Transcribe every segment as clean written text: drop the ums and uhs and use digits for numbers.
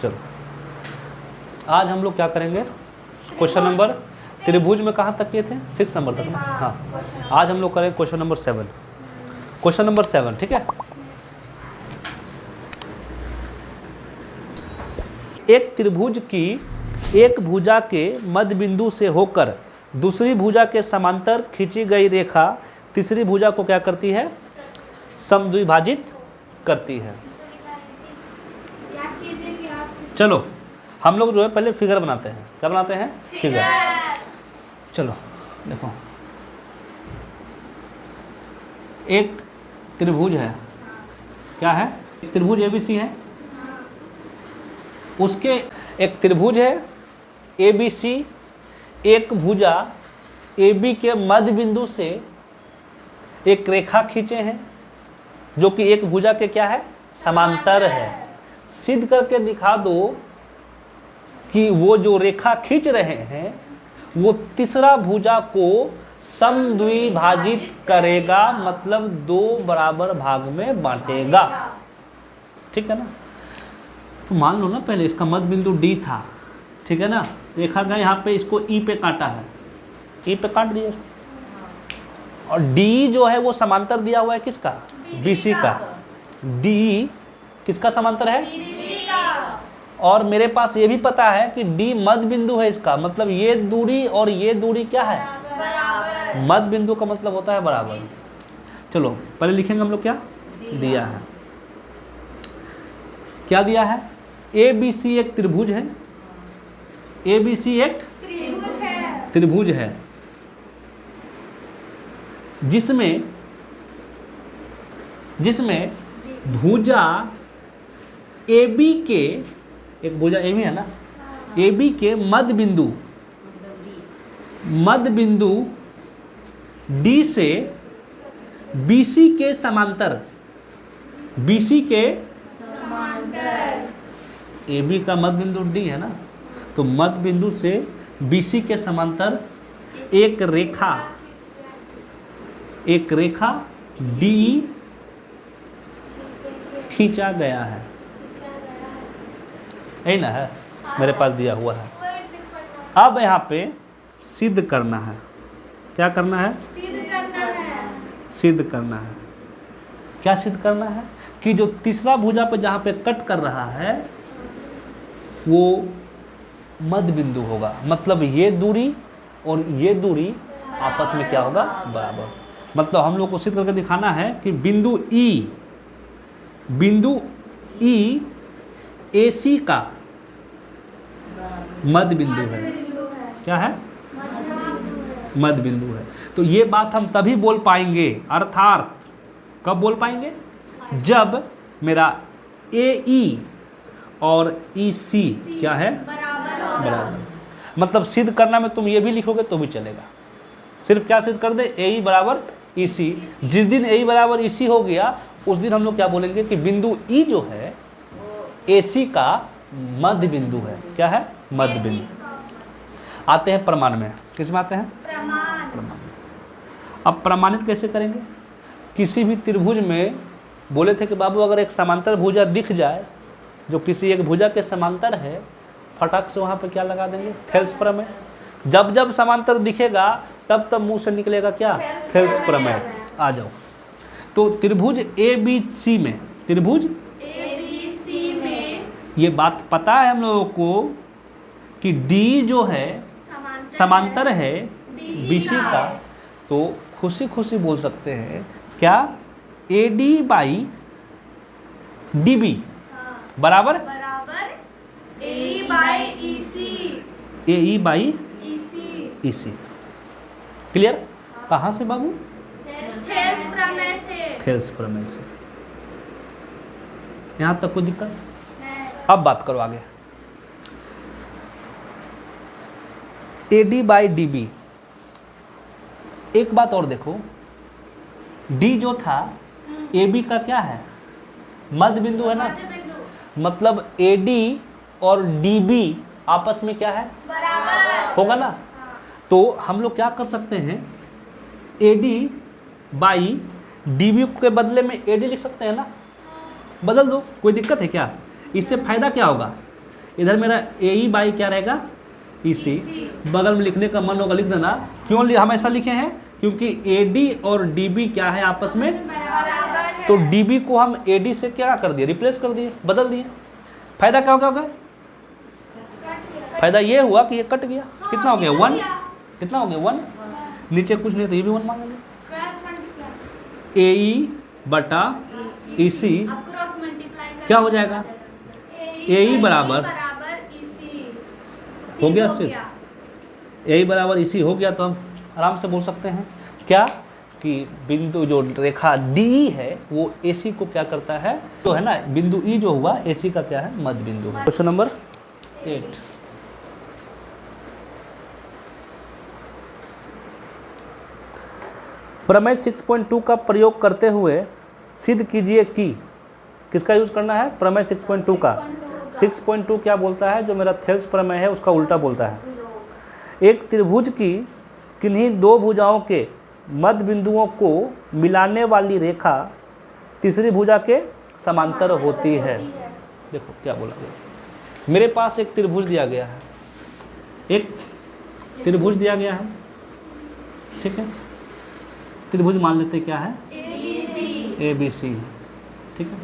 चलो आज हम लोग क्या करेंगे, क्वेश्चन नंबर, त्रिभुज में कहाँ तक किए थे, 6 नंबर तक ना। हाँ, आज हम लोग करेंगे क्वेश्चन नंबर 7। क्वेश्चन नंबर 7, ठीक है। एक त्रिभुज की एक भुजा के मध्य बिंदु से होकर दूसरी भुजा के समांतर खींची गई रेखा तीसरी भुजा को क्या करती है, समद्विभाजित करती है। चलो हम लोग जो है पहले फिगर बनाते हैं। क्या बनाते हैं, फिगर। चलो देखो, एक त्रिभुज है, क्या है, त्रिभुज एबीसी है। उसके एक त्रिभुज है एबीसी, एक भुजा AB के मध्य बिंदु से एक रेखा खींचे हैं जो कि एक भुजा के क्या है, समांतर है। सिद्ध करके दिखा दो कि वो जो रेखा खींच रहे हैं वो तीसरा भुजा को समद्विभाजित करेगा, मतलब 2 बराबर भाग में बांटेगा। ठीक है ना। तो मान लो ना, पहले इसका मध्य बिंदु D था, ठीक है ना। रेखा का यहाँ पे इसको E पे काटा है, E पे काट दिया और D जो है वो समांतर दिया हुआ है किसका, BC का। D किसका समांतर है, BC का। और मेरे पास ये भी पता है कि D मध्य बिंदु है इसका, मतलब ये दूरी और ये दूरी क्या है, बराबर। मध्य बिंदु का मतलब होता है बराबर। चलो पहले लिखेंगे हम लोग क्या दिया है, क्या दिया है। ABC एक त्रिभुज है, ABC एक त्रिभुज है जिसमें भुजा AB के, एक भुजा AB है ना, AB के मध्य बिंदु D से BC के समांतर, BC के AB का मध्य बिंदु D है ना, तो मध्य बिंदु से BC के समांतर एक रेखा D खींचा गया है, यही ना है, मेरे पास दिया हुआ है। अब यहाँ पे सिद्ध करना है, क्या करना है, सिद्ध करना है। क्या सिद्ध करना है कि जो तीसरा भुजा पे जहाँ पे कट कर रहा है वो मध्य बिंदु होगा, मतलब ये दूरी और ये दूरी आपस में क्या होगा, बराबर। मतलब हम लोग को सिद्ध करके दिखाना है कि बिंदु E AC का मध्य बिंदु है, क्या है, मध्य बिंदु है। तो ये बात हम तभी बोल पाएंगे, अर्थात कब बोल पाएंगे, जब मेरा AE और EC क्या है, बराबर। मतलब सिद्ध करना में तुम ये भी लिखोगे तो भी चलेगा। सिर्फ क्या सिद्ध कर दे, AE बराबर EC। जिस दिन AE बराबर EC हो गया उस दिन हम लोग क्या बोलेंगे कि बिंदु E जो है AC का मध्य बिंदु है, क्या है, मध्य बिंदु। आते हैं प्रमाण में, किस में आते हैं, प्रमाण। अब प्रमाणित कैसे करेंगे, किसी भी त्रिभुज में बोले थे कि बाबू अगर एक समांतर भुजा दिख जाए जो किसी एक भुजा के समांतर है, फटाक से वहाँ पे क्या लगा देंगे, थेल्स प्रमेय। जब जब समांतर दिखेगा तब तब मुंह से निकलेगा क्या, थेल्स प्रमेय। आ जाओ, तो त्रिभुज ABC में, त्रिभुज ABC में ये बात पता है हम लोगों को कि D जो है समांतर है BC का, तो खुशी खुशी बोल सकते हैं क्या, AD बाई DB बराबर AE बाई EC। क्लियर। कहाँ से बाबू, थेल्स प्रमेय से। यहाँ तक कोई दिक्कत, अब बात करो आगे। AD बाई DB, एक बात और देखो, D जो था AB का क्या है, मध्य बिंदु है ना, मतलब AD और DB आपस में क्या है, बराबर होगा ना। तो हम लोग क्या कर सकते हैं, AD बाई DB के बदले में AD लिख सकते हैं ना, बदल दो, कोई दिक्कत है क्या। इससे फायदा क्या होगा, इधर मेरा ए ई बाई क्या रहेगा, ई सी। बगल में लिखने का मन होगा लिख देना। क्यों हम ऐसा लिखे हैं, क्योंकि ए डी और डी बी क्या है आपस में, तो डी बी को हम ए डी से क्या कर दिए, रिप्लेस कर दिए, बदल दिए। फायदा क्या होगा, फायदा ये हुआ कि ये कट गया। कितना हो गया 1, कितना हो गया 1, नीचे कुछ नहीं तो ये भी 1 मान लेंगे। ए ई बटा ई सी क्या हो जाएगा, ए ई बराबर हो गया सिर्फ, ए ई बराबर ई सी हो गया। तो हम आराम से बोल सकते हैं क्या कि बिंदु जो रेखा डी है वो ए सी को क्या करता है, तो है ना बिंदु ई जो हुआ ए सी का क्या है, मध्य बिंदु है। क्वेश्चन नंबर 8, प्रमेय 6.2 का प्रयोग करते हुए सिद्ध कीजिए कि, किसका यूज करना है, प्रमेय 6.2 का। 6.2 क्या बोलता है, जो मेरा थेल्स प्रमेय है उसका उल्टा बोलता है। एक त्रिभुज की किन्हीं दो भुजाओं के मध्य बिंदुओं को मिलाने वाली रेखा तीसरी भुजा के समांतर होती है। देखो क्या बोला गया, मेरे पास एक त्रिभुज दिया गया है, एक त्रिभुज दिया गया है, ठीक है। त्रिभुज मान लेते क्या है, ए बी सी, ठीक है।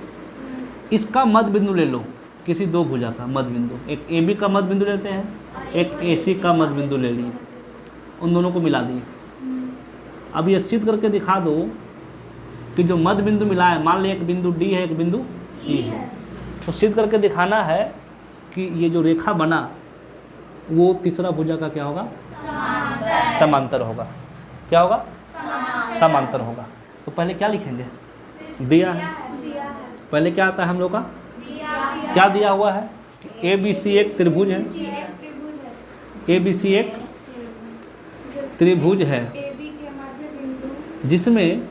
इसका मध्य बिंदु ले लो, किसी दो भुजा का मध्य बिंदु, एक ए बी का मध्य बिंदु लेते हैं, एक ए सी का मध्य बिंदु ले लिए, उन दोनों को मिला दिए। अब ये सिद्ध करके दिखा दो कि जो मध्य बिंदु मिला है, मान लें एक बिंदु डी है एक बिंदु ई है, तो सिद्ध करके दिखाना है कि ये जो रेखा बना वो तीसरा भुजा का क्या होगा, समांतर होगा। क्या होगा, समांतर होगा। तो पहले क्या लिखेंगे, दिया है, पहले क्या आता है हम लोग का, क्या दिया हुआ है, ए बी सी एक त्रिभुज है, ए बी सी एक त्रिभुज है जिसमें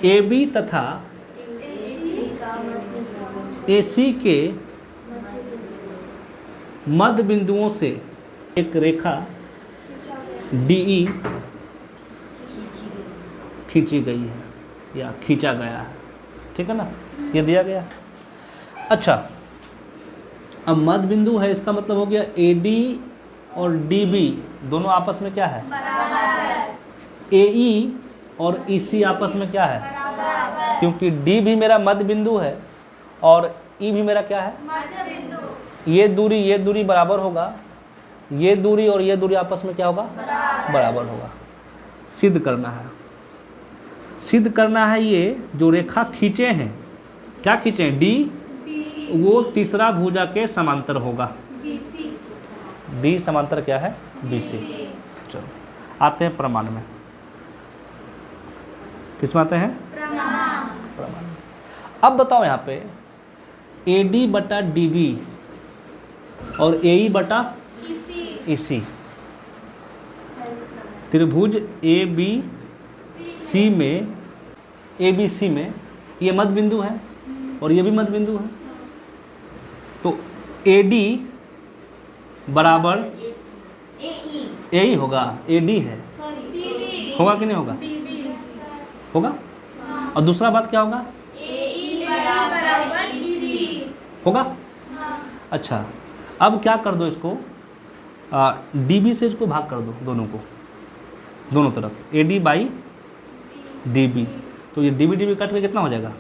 ए बी तथा ए सी के मध्य बिंदुओं से एक रेखा डी ई खींची गई है या खींचा गया है, ठीक है ना, ये दिया गया। अच्छा, अब मध्य बिंदु है, इसका मतलब हो गया ए डी और डी बी दोनों आपस में क्या है, ए ई और ई सी आपस में क्या है, क्योंकि डी भी मेरा मध्य बिंदु है और ई भी मेरा क्या है, मध्य बिंदु। ये दूरी बराबर होगा, ये दूरी और ये दूरी आपस में क्या होगा, बराबर होगा। सिद्ध करना है, सिद्ध करना है ये जो रेखा खींचे हैं, क्या खींचे हैं, डी, वो तीसरा भुजा के समांतर होगा, डी समांतर क्या है, बी सी। चलो आते हैं प्रमाण में, किस में आते हैं, प्रमाण। अब बताओ यहाँ पे ए डी बटा डी बी और ए ई बटा ई सी, त्रिभुज ए बी सी में, ए बी सी में ये मध्य बिंदु है और ये भी मध्य बिंदु है, तो ए डी बराबर ए ई होगा, ए डी है, होगा कि नहीं होगा, होगा। और दूसरा बात क्या होगा, होगा। अच्छा, अब क्या कर दो इसको, डी बी से इसको भाग कर दो, दोनों को, दोनों तरफ A D by D B, तो ये डी बी कट के कितना हो जाएगा,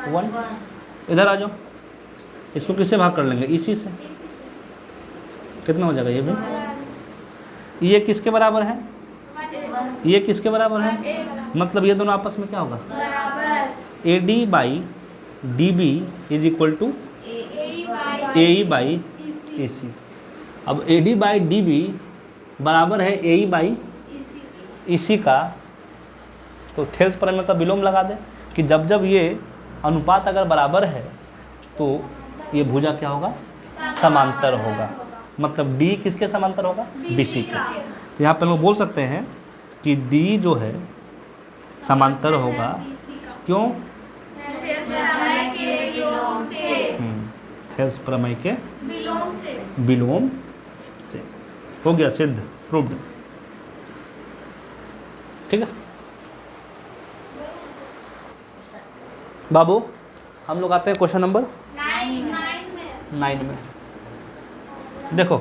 1। इधर आ जाओ, इसको किससे भाग कर लेंगे, इसी से, कितना हो जाएगा, ये भी, ये किसके बराबर है, ये किसके बराबर है, मतलब ये दोनों आपस में क्या होगा, A D by D B is equal to A E by A C. अब A D by D B बराबर है ए ई बाई ई सी का, तो थेल्स प्रमेय का विलोम लगा दे कि जब जब ये अनुपात अगर बराबर है तो ये भुजा क्या होगा, समांतर होगा, मतलब डी किसके समांतर होगा, बी सी के। तो यहाँ पर लोग बोल सकते हैं कि डी जो है समांतर होगा, क्यों, थेल्स प्रमेय के विलोम से। हो गया सिद्ध, प्रूव्ड, ठीक है बाबू। हम लोग आते हैं क्वेश्चन नंबर 9 में। देखो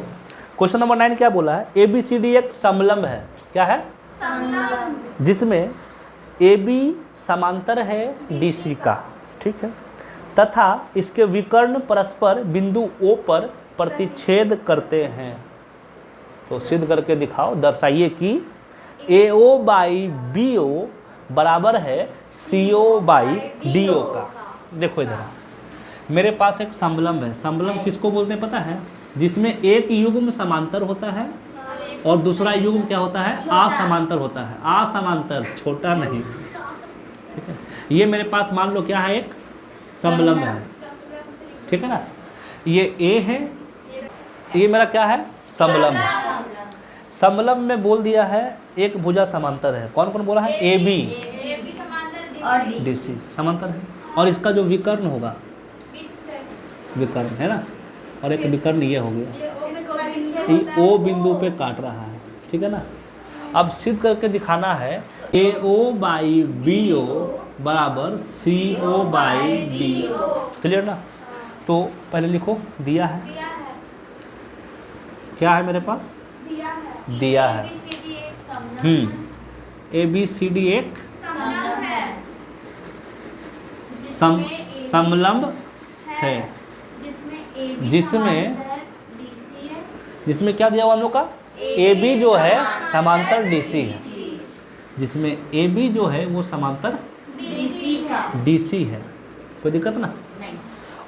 क्वेश्चन नंबर 9 क्या बोला है, ABCD एक समलंब है। क्या है? समलंब। जिसमें AB समांतर है DC का, ठीक है, तथा इसके विकर्ण परस्पर बिंदु O पर प्रतिच्छेद करते हैं। तो सिद्ध करके दिखाओ, दर्शाइए कि AO बाई BO बराबर है CO बाई DO का। देखो इधर मेरे पास एक समलंब है। समलंब किसको बोलते हैं पता है? जिसमें एक युग्म समांतर होता है और दूसरा युग्म क्या होता है? असमांतर होता है। असमांतर, छोटा नहीं, ठीक है। ये मेरे पास मान लो क्या है, एक समलंब है, ठीक है ना। ये A है, ये मेरा क्या है? समलंब है। समलंब में बोल दिया है एक भुजा समांतर है। कौन कौन बोला है? AB और DC समांतर है। और इसका जो विकर्ण होगा, विकर्ण है ना, और एक विकर्ण ये हो गया, O बिंदु पे काट रहा है, ठीक है ना। अब सिद्ध करके दिखाना है AO बाई BO बराबर CO बाई DO। क्लियर ना? तो पहले लिखो, दिया है, क्या है मेरे पास? दिया है। ABCD एक समलंब है, जिसमें क्या दिया हुआ हम लोग का? AB जो है समांतर DC है। जिसमें AB जो है वो समांतर DC है। कोई दिक्कत ना? नहीं।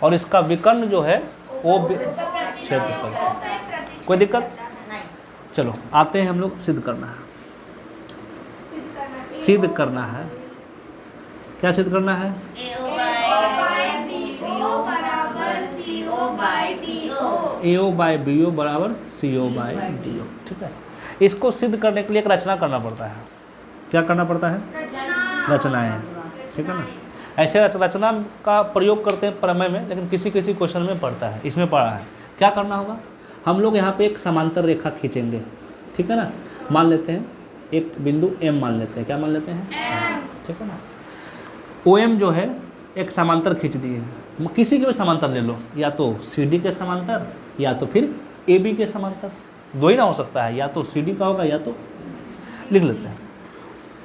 और इसका विकर्ण जो है वो क्षेत्रफल। कोई दिक्कत? नहीं। चलो आते हैं हम लोग, सिद्ध करना है। सिद्ध करना है, क्या सिद्ध करना है? AO बाई BO बराबर CO बाई DO, ठीक है। इसको सिद्ध करने के लिए एक रचना करना पड़ता है। क्या करना पड़ता है? रचनाएं, ठीक है ना। ऐसे रचना का प्रयोग करते हैं प्रमेय में, लेकिन किसी किसी क्वेश्चन में पड़ता है। इसमें पड़ा है। क्या करना होगा? हम लोग यहाँ पे एक समांतर रेखा खींचेंगे, ठीक है ना। मान लेते हैं एक बिंदु M मान लेते हैं। क्या मान लेते हैं? ठीक है ना। OM जो है एक समांतर खींच दिए, किसी के भी समांतर ले लो, या तो CD के समांतर या तो फिर AB के समांतर। दो ही ना हो सकता है, या तो CD का होगा या तो, लिख लेते हैं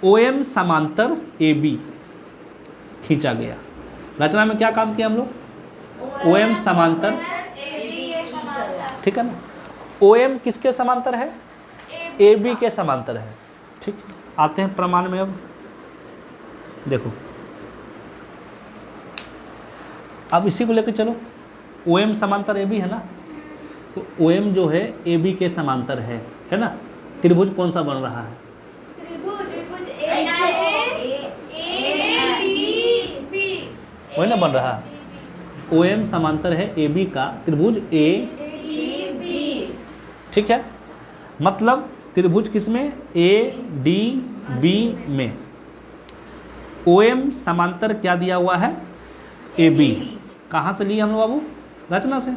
OM समांतर AB खींचा गया। रचना में क्या काम किया हम लोग? OM समांतर, ठीक है ना। OM किसके समांतर है? AB के समांतर है, ठीक। आते हैं प्रमाण में। अब देखो, अब इसी को लेकर चलो। OM समांतर AB है ना, तो OM जो है AB के समांतर है ना। त्रिभुज कौन सा बन रहा है? वही ना बन रहा। OM समांतर है AB का, त्रिभुज ADB, ठीक है। मतलब त्रिभुज किसमें? ADB में OM समांतर क्या दिया हुआ है? AB। कहाँ से लिए हम लोग बाबू? रचना से।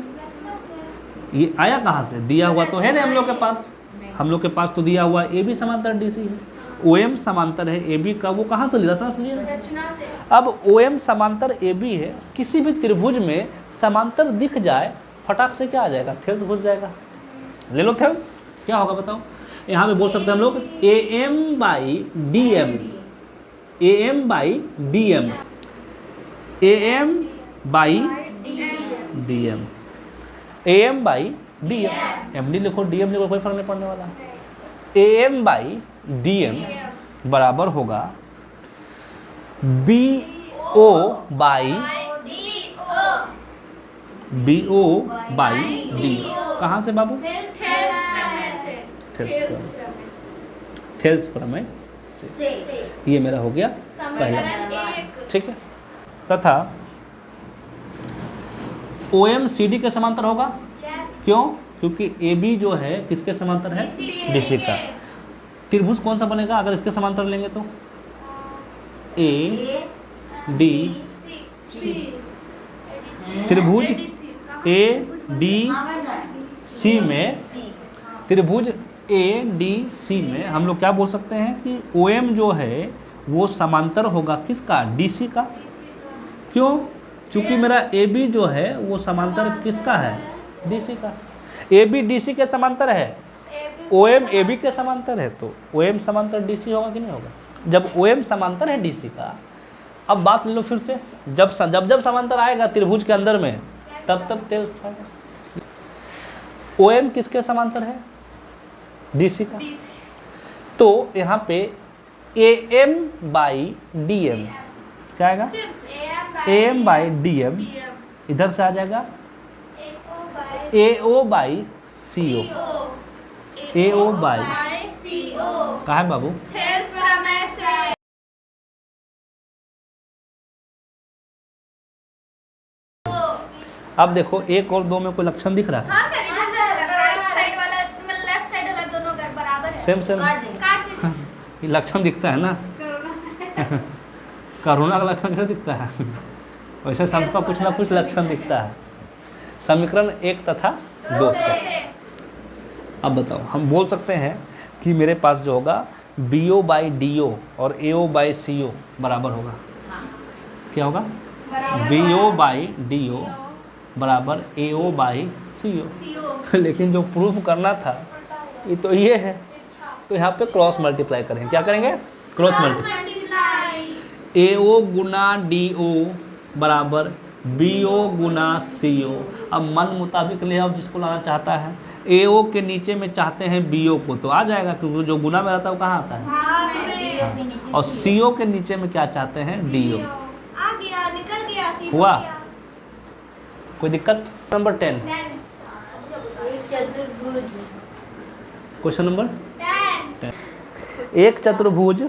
ये आया कहाँ से? दिया हुआ तो है ना हम लोग के पास। हम लोग के पास तो दिया हुआ AB समांतर DC है। OM समांतर है AB का, वो कहाँ से लिया? रचना से लिया। अब OM समांतर AB है, किसी भी त्रिभुज में समांतर दिख जाए, फटाक से क्या आ जाएगा? थेल्स घुस जाएगा। ले लो थेल्स। क्या होगा बताओ? यहाँ पे बोल सकते हैं हम लोग AM by DM, AM by DM, AM by DM, AM by DM। MD लिखो, DM लिखो, कोई फर्क नहीं पड़ने वाला। AM बाई DM बराबर होगा BO बाई DO। कहाँ से बाबू? थेल्स प्रमेय से। ये मेरा हो गया पहला, ठीक है। तथा OM CD के समांतर होगा। क्यों? क्योंकि AB जो है किसके समांतर है? DC का। त्रिभुज कौन सा बनेगा अगर इसके समांतर लेंगे तो? ADC। त्रिभुज ADC में, त्रिभुज ADC में हम लोग क्या बोल सकते हैं कि OM जो है वो समांतर होगा किसका? DC का। क्यों? चूंकि मेरा ए बी जो है वो समांतर किसका है, डी सी का। ए बी डी सी के समांतर है, ओ एम ए बी के समांतर है, तो ओ एम समांतर डी सी होगा कि नहीं होगा। जब ओ एम समांतर है डी सी का, अब बात ले लो फिर से, जब समांतर आएगा त्रिभुज के अंदर में तब तेज आएगा। ओ एम किसके समांतर है, डी सी का। तो यहाँ पे A M by D M क्या आएगा, A M by D M इधर से आ जाएगा ए O by C O, A O by कहाँ है बाबू, अब देखो एक और दो में कोई लक्षण दिख रहा है, हाँ सर, राइट साइड वाला मतलब लेफ्ट साइड वाला दोनों घर बराबर है। सेम ये लक्षण दिखता है ना करुणा का लक्षण कैसे दिखता है वैसे सबका कुछ ना कुछ लक्षण दिखता है। समीकरण 1 तथा 2 से अब बताओ, हम बोल सकते हैं कि मेरे पास जो होगा B O by D O और ए ओ बाई सी ओ बराबर होगा, क्या होगा, B O by D O बराबर ए ओ बाई सी ओ। लेकिन जो प्रूफ करना था ये तो ये है, तो यहाँ पे क्रॉस मल्टीप्लाई करेंगे, क्या करेंगे, क्रॉस मल्टीप्लाई, ए ओ गुना डी ओ बराबर बी ओ गुना सी ओ। अब मन मुताबिक ले आओ जिसको लाना चाहता है, ए ओ के नीचे में चाहते हैं बी ओ को तो आ जाएगा, क्योंकि जो गुना में रहता है वो कहाँ आता है, और सी ओ के नीचे में क्या चाहते हैं, डी ओ। हुआ कोई दिक्कत। Number 10, question number 10। एक चतुर्भुज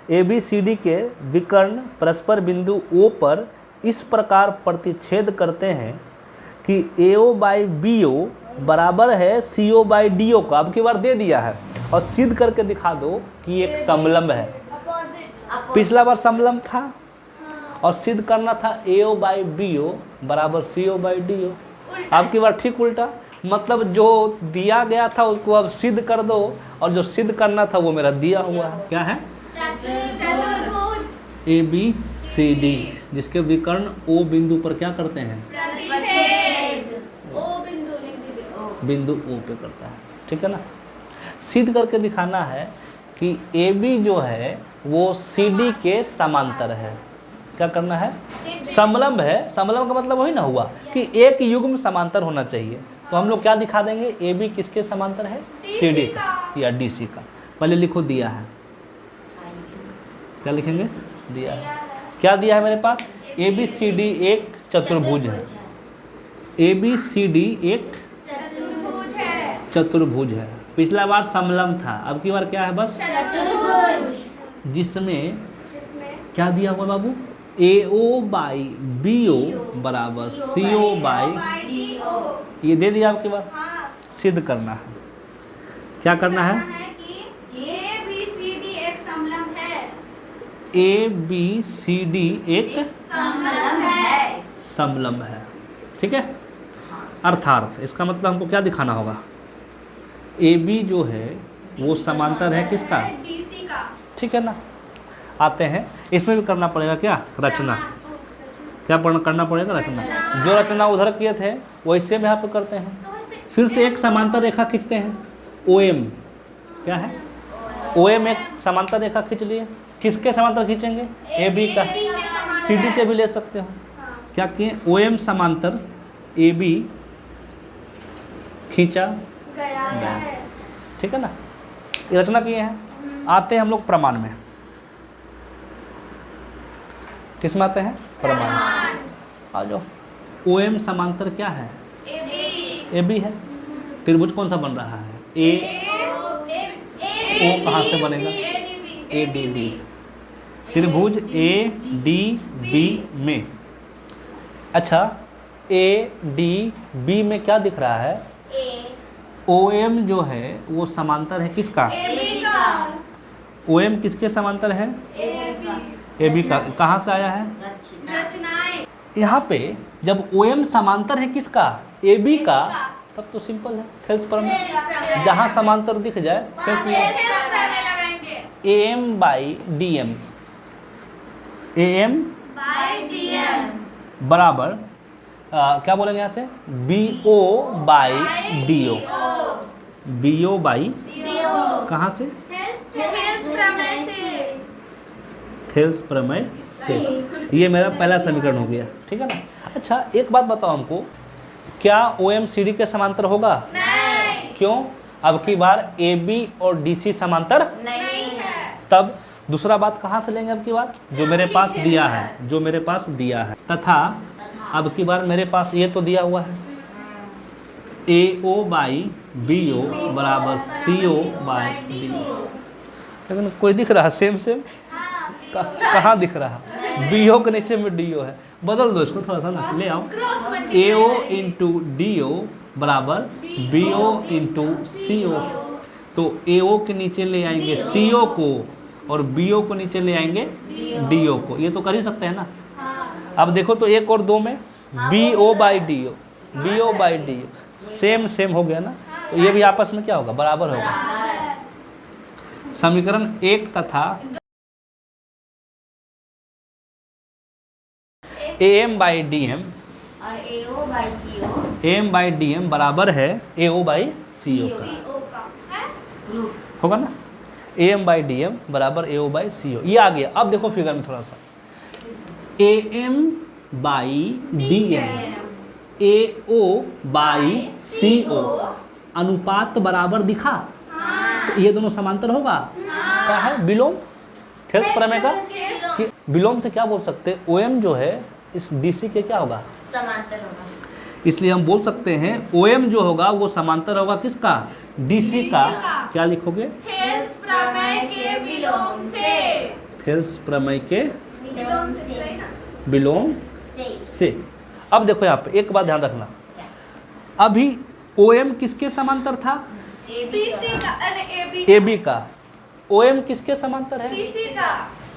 ए बी सी डी के विकर्ण परस्पर बिंदु O पर इस प्रकार प्रतिच्छेद करते हैं कि ए ओ बाई बी ओ बराबर है सी ओ बाई डी ओ का। अब की बार दे दिया है और सिद्ध करके दिखा दो कि एक समलंब है। पिछला बार समलंब था और सिद्ध करना था ए ओ बाई बी ओ बराबर सी ओ बाई डी ओ। अब की बार ठीक उल्टा, मतलब जो दिया गया था उसको अब सिद्ध कर दो और जो सिद्ध करना था वो मेरा दिया हुआ है। क्या है, ए बी सी डी जिसके विकर्ण ओ बिंदु पर क्या करते हैं, बिंदु ओ पे करता है, ठीक है ना। सिद्ध करके दिखाना है कि ए बी जो है वो सी डी के समांतर है। क्या करना है, समलंब है, समलंब का मतलब वही ना हुआ कि एक युग्म समांतर होना चाहिए। तो हम लोग क्या दिखा देंगे, ए बी किसके समांतर है, सी डी का या डी सी का। पहले लिखो दिया है, क्या लिखेंगे, दिया है। क्या दिया है मेरे पास, ए बी सी डी एक चतुर्भुज है, ए बी सी डी एक चतुर्भुज है। पिछला बार समलंब था, अब की बार क्या है, बस जिसमें क्या दिया हुआ बाबू, ए ओ बाई बी ओ बराबर सी ओ बाई, ये दे दिया आपकी बार। सिद्ध करना है, क्या करना है, ए बी सी डी एक समलंब है, ए बी सी डी एक समलंब है, ठीक है। अर्थात इसका मतलब हमको क्या दिखाना होगा, ए बी जो है वो समांतर है किसका, डीसी का, ठीक है ना। आते हैं, इसमें भी करना पड़ेगा क्या, रचना, क्या करना पड़ेगा, रचना। जो रचना उधर किए थे वैसे में यहाँ पे करते हैं। फिर से एक समांतर रेखा खींचते हैं, ओ एम, क्या है, ओ एम एक समांतर रेखा खींच लिए। किसके समांतर खींचेंगे, ए बी का, सी डी के भी ले सकते हो। क्या किए, ओ एम समांतर ए बी खींचा गया, ठीक है ना, ये रचना किए हैं। आते हैं हम लोग प्रमाण में, किस में आते हैं, प्रमाण। आ जाओ, ओ एम समांतर क्या है, ए बी है। त्रिभुज कौन सा बन रहा है, ए ओ कहाँ से बनेगा, ए डी बी। त्रिभुज ए डी बी में, अच्छा ए डी बी में क्या दिख रहा है, ओ एम जो है वो समांतर है किसका, ओ एम किसके समांतर है, ए बी का। कहाँ से आया है, यहाँ पे जब ओ एम समांतर है किसका, ए बी का, तब तो सिंपल है, फेल्स प्रमेय। जहाँ समांतर दिख जाए फेल्स लगाएंगे। A M by D M, A M बराबर क्या बोलेंगे यहाँ से, BO by DO। BO by कहाँ से, थेल्स प्रमेय से। ये मेरा पहला समीकरण हो गया, ठीक है ना। अच्छा एक बात बताओ हमको, क्या OMCD के समांतर होगा? नहीं। क्यों? अब की बार AB और DC समांतर नहीं है। तब दूसरा बात कहाँ से लेंगे अब की बार, जो मेरे पास दिया है, जो मेरे पास दिया है, तथा अब की बार मेरे पास ये तो दिया हुआ है AO बाई BO बराबर CO बाई DO। लेकिन कोई दिख रहा है सेम सेम, कहाँ दिख रहा, BO के नीचे में DO है, बदल दो इसको थोड़ा सा ना, ले आओ। AO इंटू DO बराबर BO इंटू CO। तो AO के नीचे ले आएंगे CO को और BO को नीचे ले आएंगे DO को, ये तो कर ही सकते हैं ना। अब देखो तो एक और दो में BO by DO, BO by DO same same हो गया ना, तो ये भी आपस में क्या होगा, बराबर होगा। समीकरण 1 तथा AM बाई DM और AO by CO AM by DM बराबर है AO बाई CO का, प्रूफ होगा ना। AM बाई DM बराबर AO बाई CO, ये आ गया। अब देखो फिगर में थोड़ा सा, AM by DM AO by CO अनुपात बराबर दिखा, तो ये दोनों समांतर होगा। क्या है, विलोम, थेल्स प्रमेय का कि विलोम से क्या बोल सकते हैं, OM जो है इस DC के क्या होगा, समांतर होगा। इसलिए हम बोल सकते हैं OM जो होगा वो समांतर होगा किसका, DC का। क्या लिखोगे, थेल्स प्रमेय के विलोम से। थेल्स प्रमेय के विलोम से ना। विलोम से से। अब देखो यहाँ पे एक बात ध्यान रखना, अभी OM किसके समांतर था, DC का AB AB का। OM किसके समांतर है, DC का।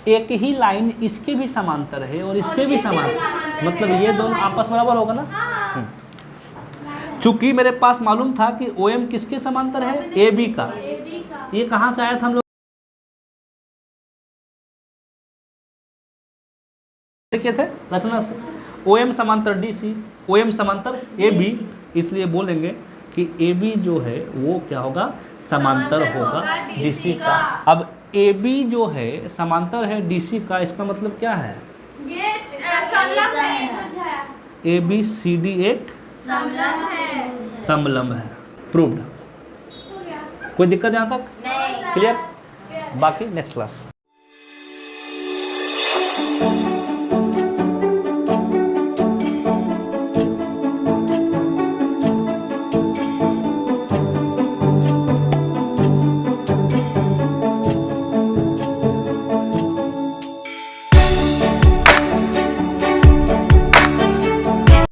एक ही लाइन इसके भी समांतर है और इसके भी समांतर, मतलब ये दोनों आपस में बराबर होगा ना। चूंकि मेरे पास मालूम था कि OM किसके समांतर है, AB का। ये कहाँ से आया था हम लोग देखे थे रचना से, OM समांतर DC, OM समांतर AB, इसलिए बोलेंगे कि AB जो है वो क्या होगा, समांतर होगा DC का। अब AB जो है समांतर है DC का, इसका मतलब क्या है, ये समलंब है। ABCD एक समलंब है। समलंब है, प्रूव्ड। कोई दिक्कत यहाँ तक, नहीं क्लियर। बाकी नेक्स्ट क्लास।